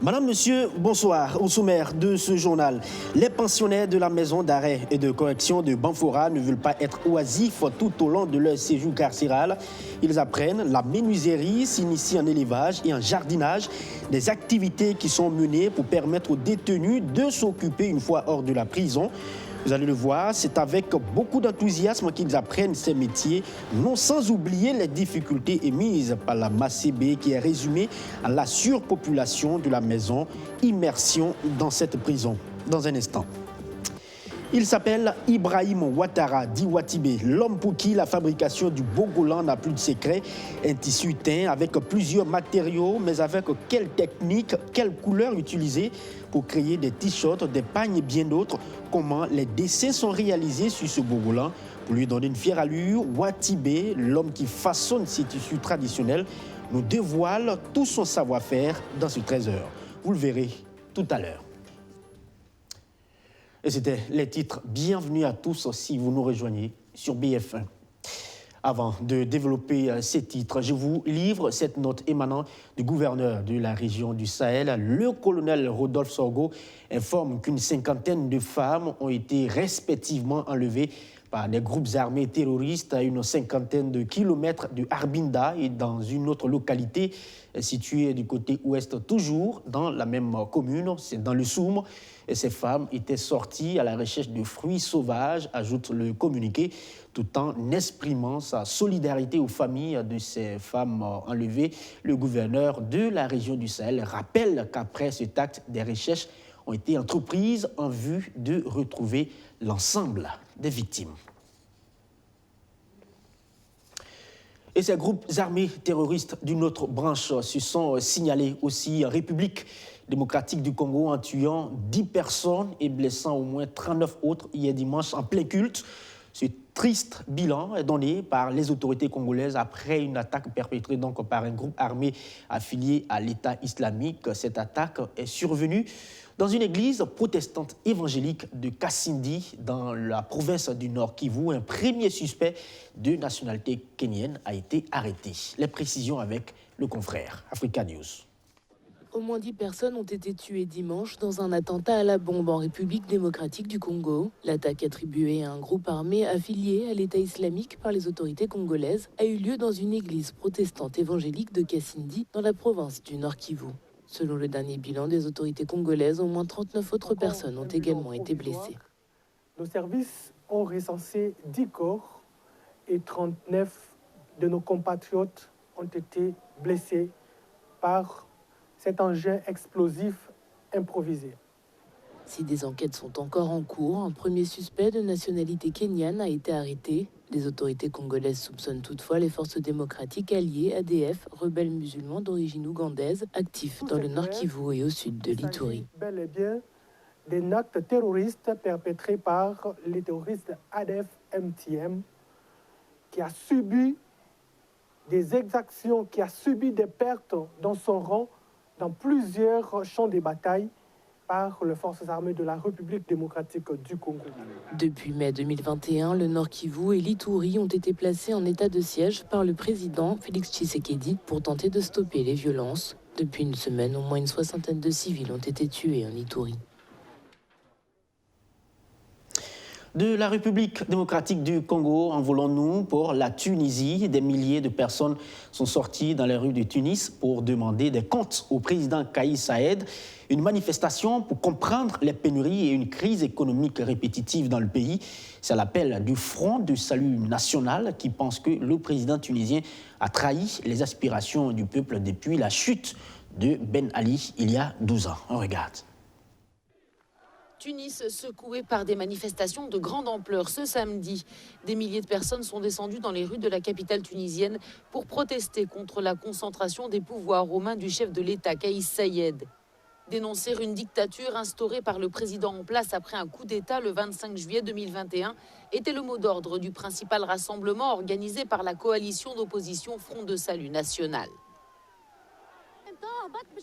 Madame, Monsieur, bonsoir. Au sommaire de ce journal, les pensionnaires de la maison d'arrêt et de correction de Banfora ne veulent pas être oisifs tout au long de leur séjour carcéral. Ils apprennent la menuiserie, s'initient en élevage et en jardinage, des activités qui sont menées pour permettre aux détenus de s'occuper une fois hors de la prison. Vous allez le voir, c'est avec beaucoup d'enthousiasme qu'ils apprennent ces métiers, non sans oublier les difficultés émises par la MACB qui est résumée à la surpopulation de la maison, immersion dans cette prison. Dans un instant. Il s'appelle Ibrahim Ouattara, dit Ouattibé, l'homme pour qui la fabrication du Bogolan n'a plus de secret. Un tissu teint avec plusieurs matériaux, mais avec quelle technique, quelle couleur utiliser pour créer des t-shirts, des pagnes et bien d'autres. Comment les dessins sont réalisés sur ce Bogolan. Pour lui donner une fière allure, Ouattibé, l'homme qui façonne ces tissus traditionnels, nous dévoile tout son savoir-faire dans ce 13h. Vous le verrez tout à l'heure. Et c'était les titres. Bienvenue à tous si vous nous rejoignez sur BF1. Avant de développer ces titres, je vous livre cette note émanant du gouverneur de la région du Sahel. Le colonel Rodolphe Sorgho informe qu'une cinquantaine de femmes ont été respectivement enlevées par des groupes armés terroristes à une cinquantaine de kilomètres de Arbinda et dans une autre localité située du côté ouest, toujours dans la même commune, c'est dans le Soum. Et ces femmes étaient sorties à la recherche de fruits sauvages, ajoute le communiqué, tout en exprimant sa solidarité aux familles de ces femmes enlevées. Le gouverneur de la région du Sahel rappelle qu'après cet acte, des recherches ont été entreprises en vue de retrouver l'ensemble des victimes. Et ces groupes armés terroristes d'une autre branche se sont signalés aussi en République démocratique du Congo en tuant 10 personnes et blessant au moins 39 autres hier dimanche en plein culte. Ce triste bilan est donné par les autorités congolaises après une attaque perpétrée donc par un groupe armé affilié à l'État islamique. Cette attaque est survenue dans une église protestante évangélique de Kasindi, dans la province du Nord Kivu. Un premier suspect de nationalité kenyenne a été arrêté. Les précisions avec le confrère Africa News. Au moins 10 personnes ont été tuées dimanche dans un attentat à la bombe en République démocratique du Congo. L'attaque attribuée à un groupe armé affilié à l'État islamique par les autorités congolaises a eu lieu dans une église protestante évangélique de Kasindi, dans la province du Nord Kivu. Selon le dernier bilan des autorités congolaises, au moins 39 autres personnes ont également été blessées. Nos services ont recensé 10 corps et 39 de nos compatriotes ont été blessés par cet engin explosif improvisé. Si des enquêtes sont encore en cours, un premier suspect de nationalité kenyane a été arrêté. Les autorités congolaises soupçonnent toutefois les forces démocratiques alliées ADF, rebelles musulmans d'origine ougandaise, actifs dans le Nord Kivu et au sud de l'Ituri. Bel et bien des actes terroristes perpétrés par les terroristes ADF-MTM qui a subi des exactions, qui a subi des pertes dans son rang dans plusieurs champs de bataille par les forces armées de la République démocratique du Congo. Depuis mai 2021, le Nord Kivu et l'Ituri ont été placés en état de siège par le président Félix Tshisekedi pour tenter de stopper les violences. Depuis une semaine, au moins une soixantaine de civils ont été tués en Ituri. De la République démocratique du Congo, envolons-nous pour la Tunisie. Des milliers de personnes sont sorties dans les rues de Tunis pour demander des comptes au président Kais Saied. Une manifestation pour comprendre les pénuries et une crise économique répétitive dans le pays. C'est l'appel du Front de Salut National qui pense que le président tunisien a trahi les aspirations du peuple depuis la chute de Ben Ali il y a 12 ans. On regarde. Tunis secoué par des manifestations de grande ampleur ce samedi. Des milliers de personnes sont descendues dans les rues de la capitale tunisienne pour protester contre la concentration des pouvoirs aux mains du chef de l'État, Kais Saied. Dénoncer une dictature instaurée par le président en place après un coup d'État le 25 juillet 2021 était le mot d'ordre du principal rassemblement organisé par la coalition d'opposition Front de Salut National.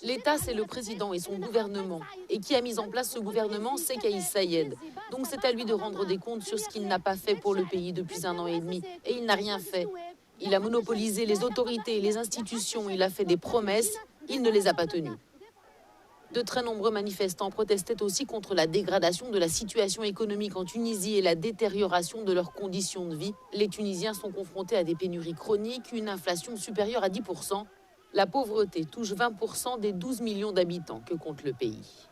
L'État, c'est le président et son gouvernement. Et qui a mis en place ce gouvernement, c'est Kais Saied. Donc c'est à lui de rendre des comptes sur ce qu'il n'a pas fait pour le pays depuis 1 an et demi. Et il n'a rien fait. Il a monopolisé les autorités et les institutions. Il a fait des promesses. Il ne les a pas tenues. De très nombreux manifestants protestaient aussi contre la dégradation de la situation économique en Tunisie et la détérioration de leurs conditions de vie. Les Tunisiens sont confrontés à des pénuries chroniques, une inflation supérieure à 10%. La pauvreté touche 20% des 12 millions d'habitants que compte le pays.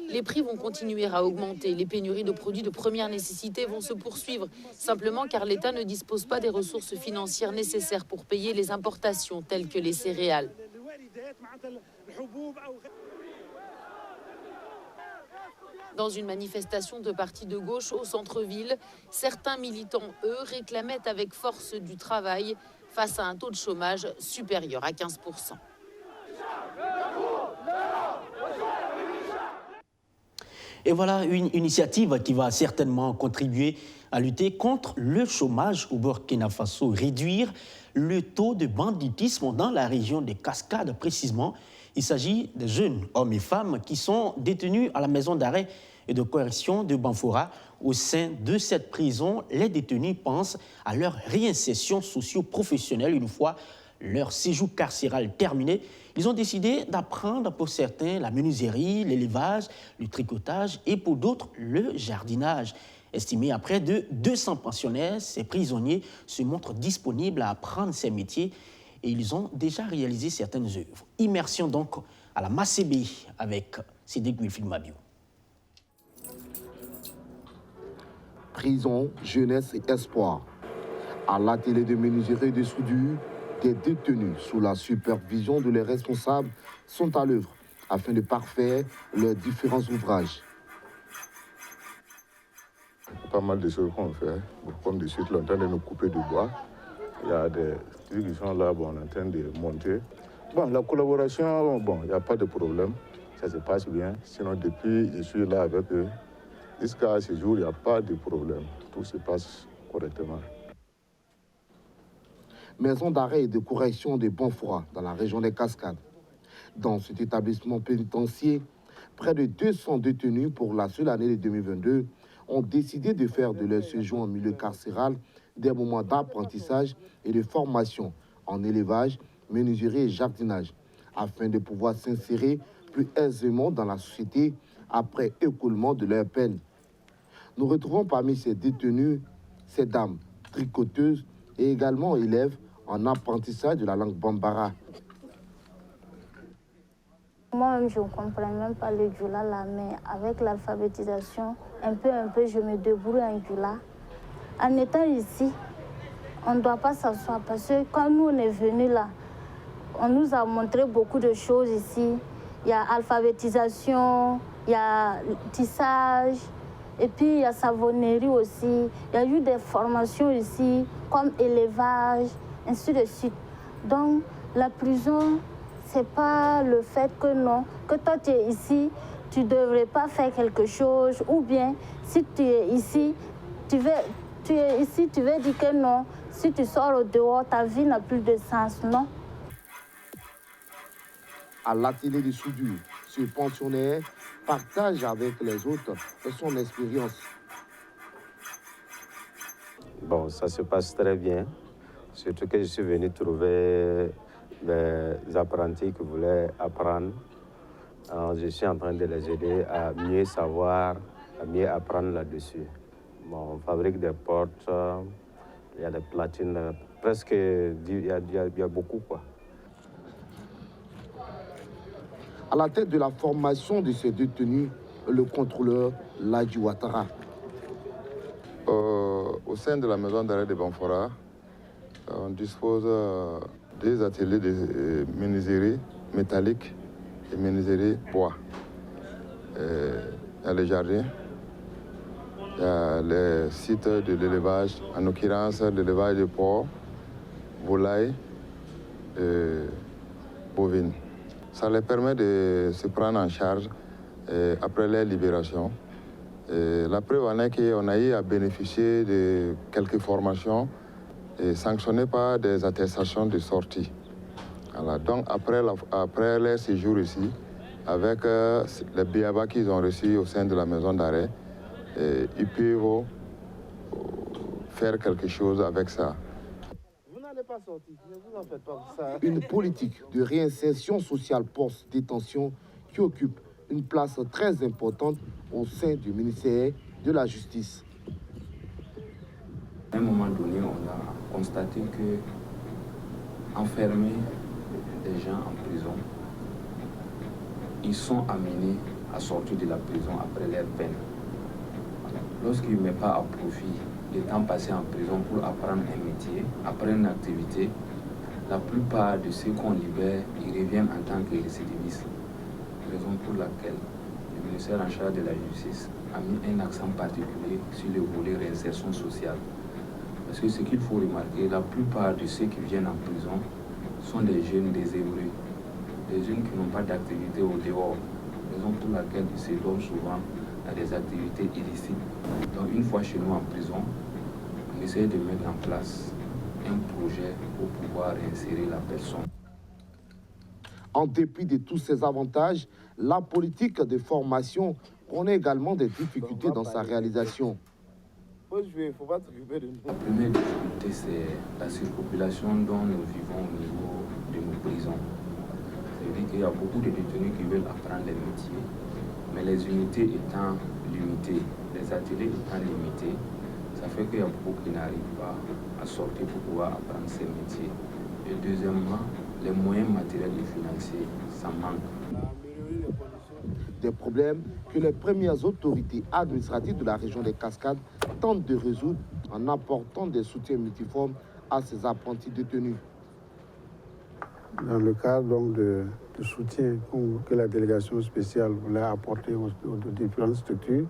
Les prix vont continuer à augmenter. Les pénuries de produits de première nécessité vont se poursuivre, simplement car l'État ne dispose pas des ressources financières nécessaires pour payer les importations telles que les céréales. Dans une manifestation de partis de gauche au centre-ville, certains militants, eux, réclamaient avec force du travail face à un taux de chômage supérieur à 15%. Et voilà une initiative qui va certainement contribuer à lutter contre le chômage au Burkina Faso, réduire le taux de banditisme dans la région des Cascades précisément. Il s'agit de jeunes hommes et femmes qui sont détenus à la maison d'arrêt et de correction de Banfora. Au sein de cette prison, les détenus pensent à leur réinsertion socio-professionnelle une fois leur séjour carcéral terminé. Ils ont décidé d'apprendre pour certains la menuiserie, l'élevage, le tricotage et pour d'autres le jardinage. Estimé à près de 200 pensionnaires, ces prisonniers se montrent disponibles à apprendre ces métiers et ils ont déjà réalisé certaines œuvres. Immersion donc à la Macébé avec Cédric Wilfried Mabio. Prison, jeunesse et espoir. À l'atelier de menuiserie de soudure, des détenus sous la supervision de leurs responsables sont à l'œuvre afin de parfaire leurs différents ouvrages. Pas mal de choses qu'on fait. Comme de suite, on est en train de nous couper du bois. Il y a des trucs qui sont là, on est en train de monter. Bon, la collaboration, il n'y a pas de problème. Ça se passe bien. Sinon, depuis, je suis là avec eux. Jusqu'à ce jour, il n'y a pas de problème. Tout se passe correctement. Maison d'arrêt et de correction de Banfora, dans la région des Cascades. Dans cet établissement pénitentiaire, près de 200 détenus pour la seule année de 2022 ont décidé de faire de leur séjour en milieu carcéral des moments d'apprentissage et de formation en élevage, menuiserie et jardinage, afin de pouvoir s'insérer plus aisément dans la société après écoulement de leur peine. Nous retrouvons parmi ces détenus ces dames tricoteuses et également élèves en apprentissage de la langue bambara. Moi-même, je ne comprends même pas le djoula là, mais avec l'alphabétisation, un peu, je me débrouille en djoula. En étant ici, on ne doit pas s'asseoir parce que quand nous on est venus là, on nous a montré beaucoup de choses ici. Il y a alphabétisation, il y a tissage, et puis il y a savonnerie aussi. Il y a eu des formations ici, comme élevage, ainsi de suite. Donc, la prison, c'est pas le fait que non, que toi tu es ici, tu ne devrais pas faire quelque chose, ou bien si tu es ici, tu veux dire que non, si tu sors au dehors, ta vie n'a plus de sens, non? À l'atelier de soudure, ce pensionnaire partage avec les autres son expérience. Bon, ça se passe très bien. Surtout que je suis venu trouver des apprentis qui voulaient apprendre. Alors, je suis en train de les aider à mieux savoir, à mieux apprendre là-dessus. Bon, on fabrique des portes, il y a des platines, presque, il y a beaucoup, quoi. À la tête de la formation de ces détenus, le contrôleur Ladji Ouattara. Au sein de la maison d'arrêt de Banfora, on dispose des ateliers de menuiserie métallique et menuiserie bois. Il y a les jardins, il y a les sites de l'élevage, en l'occurrence l'élevage de porcs, volailles et bovines. Ça les permet de se prendre en charge après leur libération. La preuve en est qu'on a eu à bénéficier de quelques formations et sanctionnés par des attestations de sortie. Voilà. Donc après leur séjour ici, avec les b.a.-ba qu'ils ont reçus au sein de la maison d'arrêt, ils peuvent faire quelque chose avec ça. Vous n'allez pas sortir, ne vous en faites pas pour ça. Une politique de réinsertion sociale post-détention qui occupe une place très importante au sein du ministère de la Justice. À un moment donné, on a constaté que enfermer des gens en prison, ils sont amenés à sortir de la prison après leur peine. Lorsqu'ils ne mettent pas à profit le temps passé en prison pour apprendre un métier, apprendre une activité, la plupart de ceux qu'on libère, ils reviennent en tant que récidivistes. Raison pour laquelle le ministère en charge de la justice a mis un accent particulier sur le volet réinsertion sociale. Parce que ce qu'il faut remarquer, la plupart de ceux qui viennent en prison sont des jeunes désœuvrés, des jeunes qui n'ont pas d'activité au dehors. Raison pour laquelle ils se donnent souvent à des activités illicites. Donc une fois chez nous en prison, on essaie de mettre en place un projet pour pouvoir réinsérer la personne. En dépit de tous ces avantages, la politique de formation connaît également des difficultés dans sa réalisation. La première difficulté, c'est la surpopulation dont nous vivons au niveau de nos prisons. C'est-à-dire qu'il y a beaucoup de détenus qui veulent apprendre les métiers, mais les unités étant limitées, les ateliers étant limités, ça fait qu'il y a beaucoup qui n'arrivent pas à sortir pour pouvoir apprendre ces métiers. Et deuxièmement, les moyens matériels et financiers, ça manque. Des problèmes que les premières autorités administratives de la région des Cascades tentent de résoudre en apportant des soutiens multiformes à ces apprentis détenus. Dans le cadre donc de soutien que la délégation spéciale voulait apporter aux différentes structures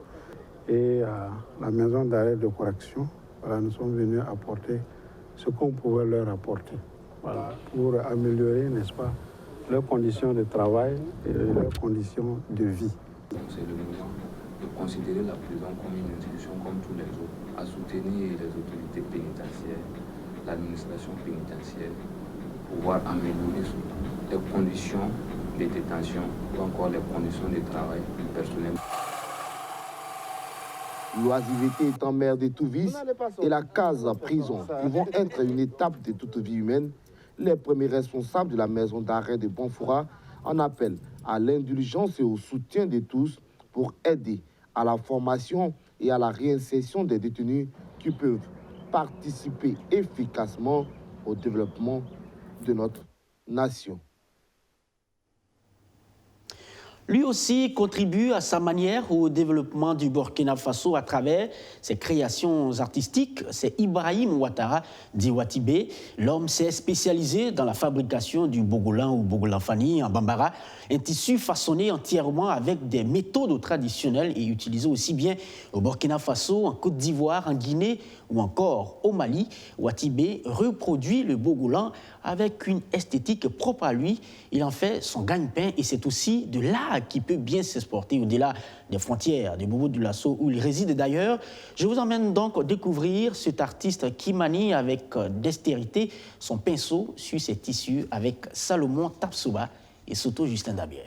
et à la maison d'arrêt de correction, voilà, nous sommes venus apporter ce qu'on pouvait leur apporter, voilà, pour améliorer, n'est-ce pas, leurs conditions de travail et leurs conditions de vie. C'est le moment de considérer la prison comme une institution comme tous les autres, à soutenir les autorités pénitentiaires, l'administration pénitentiaire, pour pouvoir améliorer les conditions de détention ou encore les conditions de travail du personnel. L'oisiveté étant mère de tout vice et la case prison pouvant être une étape de toute vie humaine, les premiers responsables de la maison d'arrêt de Banfoura en appellent à l'indulgence et au soutien de tous pour aider à la formation et à la réinsertion des détenus qui peuvent participer efficacement au développement de notre nation. Lui aussi contribue à sa manière au développement du Burkina Faso à travers ses créations artistiques. C'est Ibrahim Ouattara dit Ouattibé. L'homme s'est spécialisé dans la fabrication du bogolan ou bogolan fani en bambara, un tissu façonné entièrement avec des méthodes traditionnelles et utilisé aussi bien au Burkina Faso, en Côte d'Ivoire, en Guinée ou encore au Mali. Ouattibé reproduit le bogolan avec une esthétique propre à lui. Il en fait son gagne-pain et c'est aussi de l'art qui peut bien s'exporter au-delà des frontières de Bobo-Dioulasso où il réside d'ailleurs. Je vous emmène donc découvrir cet artiste qui manie avec dextérité son pinceau sur ses tissus avec Salomon Tapsouba et Soto Justin Dabier.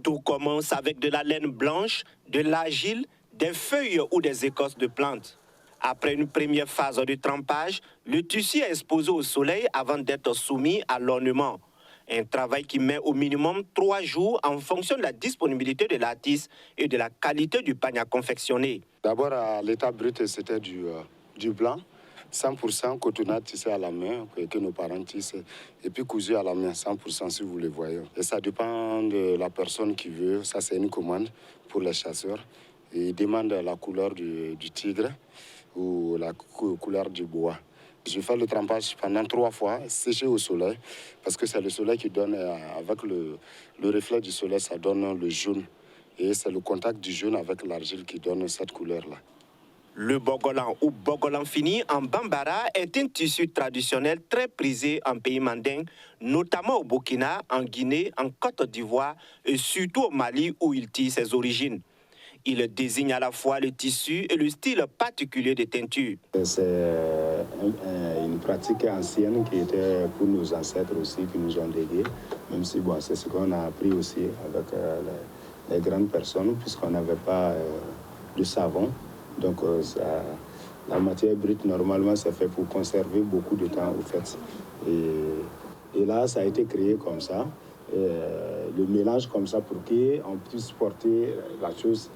Tout commence avec de la laine blanche, de l'argile, des feuilles ou des écorces de plantes. Après une première phase de trempage, le tissu est exposé au soleil avant d'être soumis à l'ornement. Un travail qui met au minimum 3 jours en fonction de la disponibilité de l'artiste et de la qualité du pagne à confectionner. D'abord, à l'état brut, c'était du blanc, 100% cotonnade tissé à la main, que nos parents tissent, et puis cousu à la main, 100% si vous le voyez. Et ça dépend de la personne qui veut, ça c'est une commande pour les chasseurs. Et ils demandent la couleur du tigre ou la couleur du bois. Je fais le trempage pendant 3 fois, séché au soleil, parce que c'est le soleil qui donne, avec le reflet du soleil, ça donne le jaune. Et c'est le contact du jaune avec l'argile qui donne cette couleur-là. Le bogolan ou bogolan fini en bambara est un tissu traditionnel très prisé en pays mandingue, notamment au Burkina, en Guinée, en Côte d'Ivoire et surtout au Mali où il tire ses origines. Il désigne à la fois le tissu et le style particulier de teinture. C'est une pratique ancienne qui était pour nos ancêtres aussi, qui nous ont légué, même si bon, c'est ce qu'on a appris aussi avec les grandes personnes, puisqu'on n'avait pas de savon. Donc la matière brute, normalement, c'est fait pour conserver beaucoup de temps, au fait. Et là, ça a été créé comme ça, le mélange comme ça pour qu'on puisse porter la chose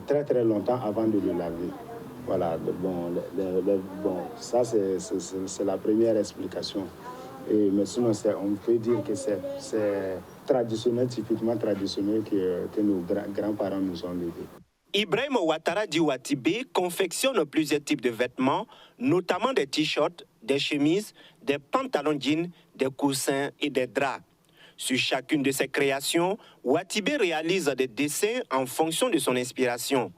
très très longtemps avant de le laver. Voilà, bon, ça c'est la première explication. Mais sinon, on peut dire que c'est traditionnel, typiquement traditionnel que nos grands-parents nous ont légué. Ibrahim Ouattara dit Watibé confectionne plusieurs types de vêtements, notamment des t-shirts, des chemises, des pantalons jeans, des coussins et des draps. Sur chacune de ses créations, Watibé réalise des dessins en fonction de son inspiration.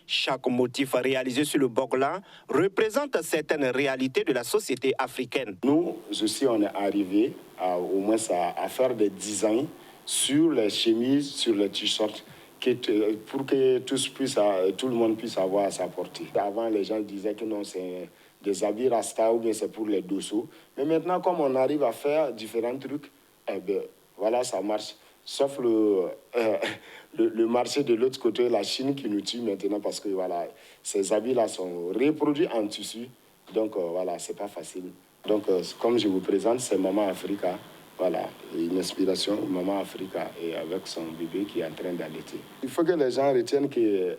Chaque motif réalisé sur le Boglan représente certaines réalités de la société africaine. Nous aussi, on est arrivé au moins à faire des designs sur les chemises, sur les t-shirts, pour que tout le monde puisse avoir à sa portée. Avant, les gens disaient que non, c'est des habits rasta ou bien c'est pour les dosso. Mais maintenant, comme on arrive à faire différents trucs, eh bien, voilà, ça marche. Sauf le marché de l'autre côté, la Chine qui nous tue maintenant parce que voilà, ces habits-là sont reproduits en tissu. Donc voilà, c'est pas facile. Donc comme je vous présente, c'est Maman Africa. Voilà, une inspiration, Maman Africa, et avec son bébé qui est en train d'allaiter. Il faut que les gens retiennent que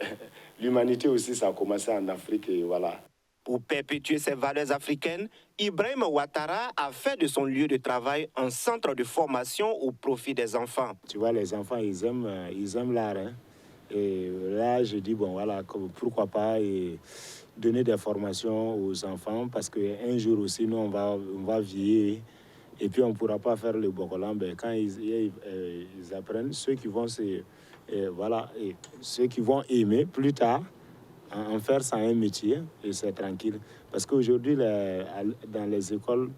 l'humanité aussi, ça a commencé en Afrique, et voilà. Pour perpétuer ses valeurs africaines, Ibrahim Ouattara a fait de son lieu de travail un centre de formation au profit des enfants. Tu vois, les enfants, ils aiment l'art. Hein? Et là, je dis, bon, voilà, pourquoi pas donner des formations aux enfants, parce qu'un jour aussi, nous, on va vieillir. Et puis, on ne pourra pas faire le Bokolan. Ben, quand ils apprennent, ceux qui vont ceux qui vont aimer plus tard, en faire ça un métier, et c'est tranquille. Parce qu'aujourd'hui, dans les écoles,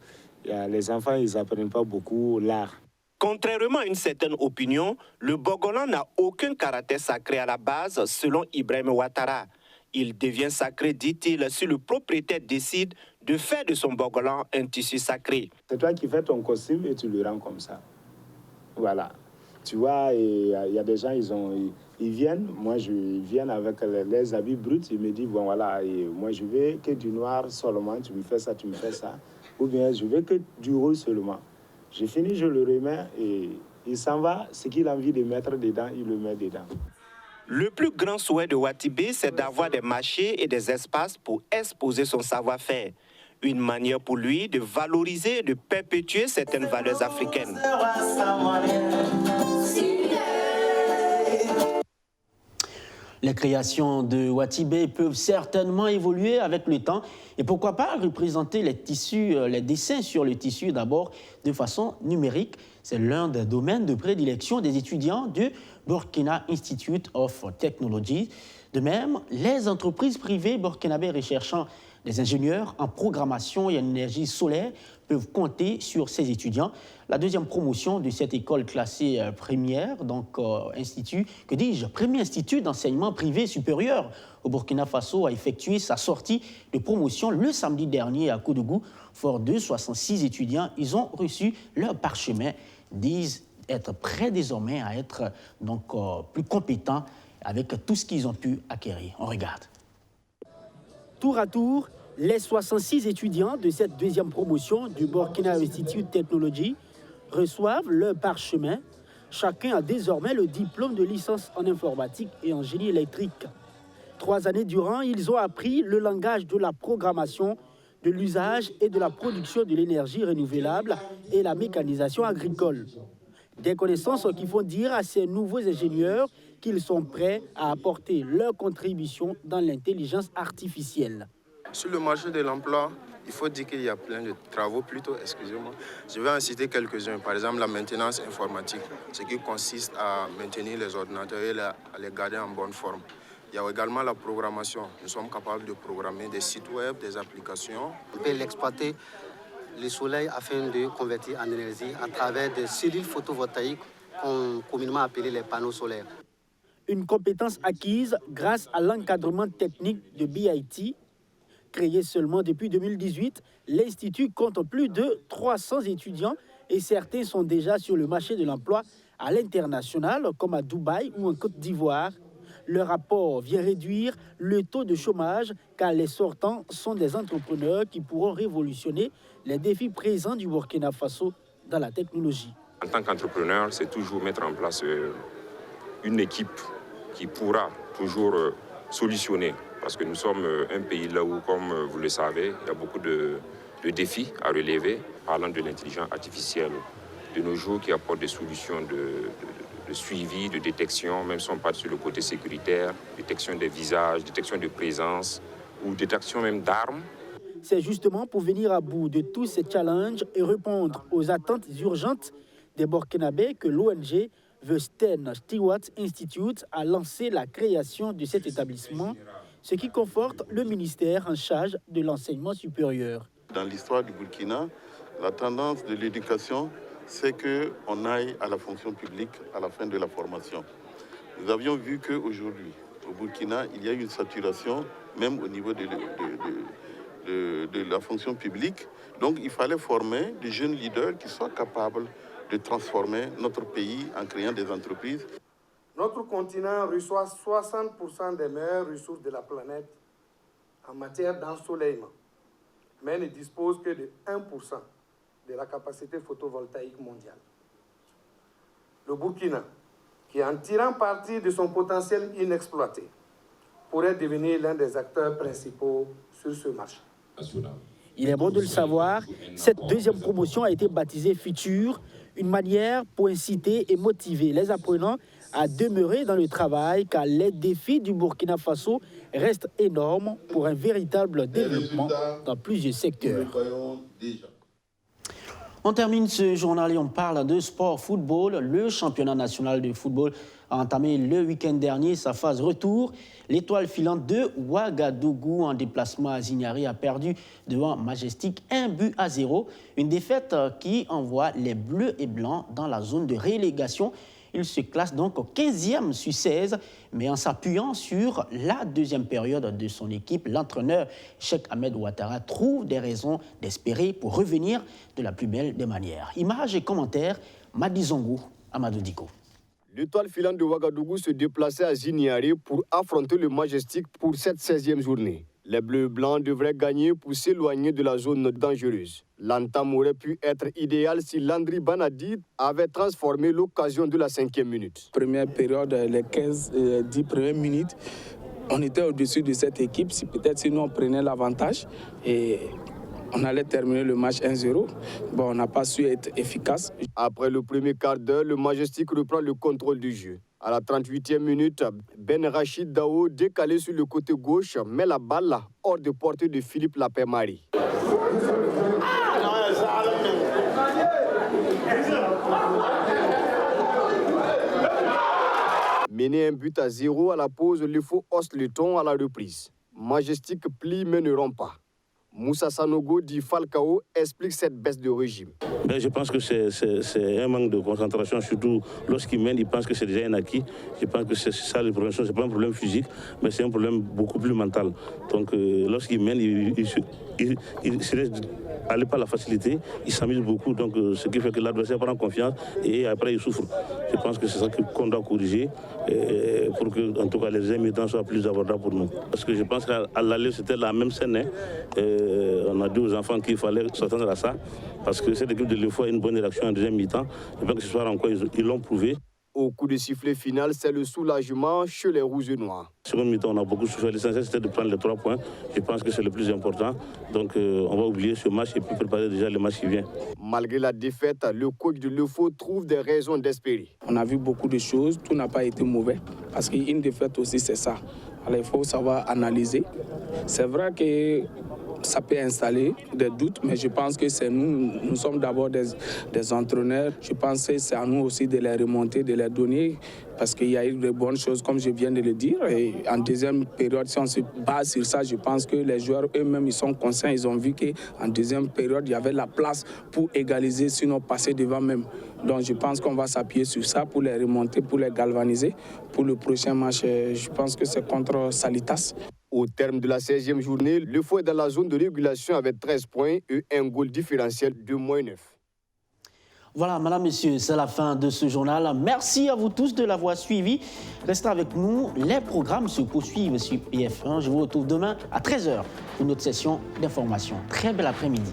les enfants, ils n'apprennent pas beaucoup l'art. Contrairement à une certaine opinion, le Bogolan n'a aucun caractère sacré à la base, selon Ibrahim Ouattara. Il devient sacré, dit-il, si le propriétaire décide de faire de son Bogolan un tissu sacré. C'est toi qui fais ton costume et tu le rends comme ça. Voilà. Tu vois, il y a des gens, ils viennent, ils viennent avec les habits bruts, ils me disent, bon voilà, et moi je veux que du noir seulement, tu me fais ça, tu me fais ça. Ou bien je veux que du rose seulement. J'ai fini, je le remets et il s'en va, ce qu'il a envie de mettre dedans, il le met dedans. Le plus grand souhait de Watibé, c'est d'avoir des marchés et des espaces pour exposer son savoir-faire. Une manière pour lui de valoriser et de perpétuer certaines valeurs africaines. Les créations de Watibé peuvent certainement évoluer avec le temps et pourquoi pas représenter les tissus, les dessins sur le tissu d'abord de façon numérique. C'est l'un des domaines de prédilection des étudiants du Burkina Institute of Technology. De même, les entreprises privées burkinabées recherchant des ingénieurs en programmation et en énergie solaire peuvent compter sur ces étudiants. La deuxième promotion de cette école classée première, premier institut d'enseignement privé supérieur au Burkina Faso a effectué sa sortie de promotion le samedi dernier à Koudougou. Fort de 66 étudiants, ils ont reçu leur parchemin, disent être prêts désormais à être plus compétents avec tout ce qu'ils ont pu acquérir. On regarde. Tour à tour, les 66 étudiants de cette deuxième promotion du Burkina Institute Technology reçoivent leur parchemin. Chacun a désormais le diplôme de licence en informatique et en génie électrique. 3 années durant, ils ont appris le langage de la programmation, de l'usage et de la production de l'énergie renouvelable et la mécanisation agricole. Des connaissances qui font dire à ces nouveaux ingénieurs qu'ils sont prêts à apporter leur contribution dans l'intelligence artificielle. Sur le marché de l'emploi, il faut dire qu'il y a plein de travaux Je vais en citer quelques-uns. Par exemple, la maintenance informatique, ce qui consiste à maintenir les ordinateurs et à les garder en bonne forme. Il y a également la programmation. Nous sommes capables de programmer des sites web, des applications. On peut l'exploiter, le soleil, afin de convertir en énergie à travers des cellules photovoltaïques communément appelées les panneaux solaires. Une compétence acquise grâce à l'encadrement technique de BIT. Créé seulement depuis 2018, l'Institut compte plus de 300 étudiants et certains sont déjà sur le marché de l'emploi à l'international, comme à Dubaï ou en Côte d'Ivoire. Le rapport vient réduire le taux de chômage car les sortants sont des entrepreneurs qui pourront révolutionner les défis présents du Burkina Faso dans la technologie. En tant qu'entrepreneur, c'est toujours mettre en place une équipe qui pourra toujours solutionner. Parce que nous sommes un pays là où, comme vous le savez, il y a beaucoup de défis à relever, parlant de l'intelligence artificielle de nos jours qui apporte des solutions de suivi, de détection, même si on parle sur le côté sécuritaire, détection des visages, détection de présence ou détection même d'armes. C'est justement pour venir à bout de tous ces challenges et répondre aux attentes urgentes des Burkinabés que l'ONG The Sten Stewart Institute a lancé la création de cet établissement, ce qui conforte le ministère en charge de l'enseignement supérieur. Dans l'histoire du Burkina, la tendance de l'éducation, c'est qu'on aille à la fonction publique à la fin de la formation. Nous avions vu qu'aujourd'hui, au Burkina, il y a une saturation, même au niveau de la fonction publique. Donc il fallait former des jeunes leaders qui soient capables de transformer notre pays en créant des entreprises. Notre continent reçoit 60% des meilleures ressources de la planète en matière d'ensoleillement, mais ne dispose que de 1% de la capacité photovoltaïque mondiale. Le Burkina, qui en tirant parti de son potentiel inexploité, pourrait devenir l'un des acteurs principaux sur ce marché. Il est bon de le savoir, cette deuxième promotion a été baptisée Futur, une manière pour inciter et motiver les apprenants à demeurer dans le travail car les défis du Burkina Faso restent énormes pour un véritable développement dans plusieurs secteurs. On termine ce journal et on parle de sport football. Le championnat national de football a entamé le week-end dernier sa phase retour. L'étoile filante de Ouagadougou en déplacement à Zignari a perdu devant Majestic 1-0. Une défaite qui envoie les Bleus et Blancs dans la zone de relégation. Il se classe donc au 15e sur 16, mais en s'appuyant sur la deuxième période de son équipe, l'entraîneur Cheikh Ahmed Ouattara trouve des raisons d'espérer pour revenir de la plus belle des manières. Images et commentaires, Madi Zongo, Amadou Diko. L'étoile filante de Ouagadougou se déplaçait à Zignari pour affronter le Majestic pour cette 16e journée. Les Bleus Blancs devraient gagner pour s'éloigner de la zone dangereuse. L'entame aurait pu être idéale si Landry Banadi avait transformé l'occasion de la 5e minute. Première période, les 15-10 premières minutes, on était au-dessus de cette équipe. Si peut-être si nous on prenait l'avantage et on allait terminer le match 1-0. Bon, on n'a pas su être efficace. Après le premier quart d'heure, le Majestic reprend le contrôle du jeu. À la 38e minute, Ben Rachid Dao, décalé sur le côté gauche, met la balle hors de portée de Philippe Lapé-Marie. Mené 1-0 à la pause, le faux hausse le ton à la reprise. Majestic plie mais ne rompt pas. Moussa Sanogo dit Falcao explique cette baisse de régime. Je pense que c'est un manque de concentration, surtout lorsqu'il mène, il pense que c'est déjà un acquis. Je pense que c'est ça le problème. Ce n'est pas un problème physique, mais c'est un problème beaucoup plus mental. Donc lorsqu'il mène, il se laisse aller par la facilité, il s'amuse beaucoup, donc ce qui fait que l'adversaire prend confiance et après il souffre. Je pense que c'est ça qu'on doit corriger pour que, en tout cas, les deuxièmes mi-temps soient plus abordables pour nous. Parce que je pense qu'à l'aller, c'était la même scène. On a dit aux enfants qu'il fallait s'attendre à ça, parce que cette équipe de l'UEFA a une bonne réaction en deuxième mi-temps. Je pense que ce soir encore, ils l'ont prouvé. Au coup de sifflet final, c'est le soulagement chez les Rouges et Noirs. Seconde mi-temps, on a beaucoup souffert. L'essentiel, c'était de prendre les 3 points. Je pense que c'est le plus important. Donc, on va oublier ce match et puis préparer déjà le match qui vient. Malgré la défaite, le coach de l'UEFA trouve des raisons d'espérer. On a vu beaucoup de choses. Tout n'a pas été mauvais. Parce qu'une défaite aussi, c'est ça. Alors, il faut savoir analyser. C'est vrai que ça peut installer des doutes, mais je pense que c'est nous sommes d'abord des entraîneurs. Je pense que c'est à nous aussi de les remonter, de les donner, parce qu'il y a eu de bonnes choses, comme je viens de le dire. Et en deuxième période, si on se base sur ça, je pense que les joueurs eux-mêmes, ils sont conscients, ils ont vu qu'en deuxième période, il y avait la place pour égaliser, sinon passer devant même. Donc je pense qu'on va s'appuyer sur ça pour les remonter, pour les galvaniser. Pour le prochain match, je pense que c'est contre Salitas. Au terme de la 16e journée, le Fou est dans la zone de régulation avec 13 points et un goal différentiel de -9. Voilà, madame, messieurs, c'est la fin de ce journal. Merci à vous tous de l'avoir suivi. Restez avec nous, les programmes se poursuivent sur PF1. Je vous retrouve demain à 13h pour notre session d'information. Très bel après-midi.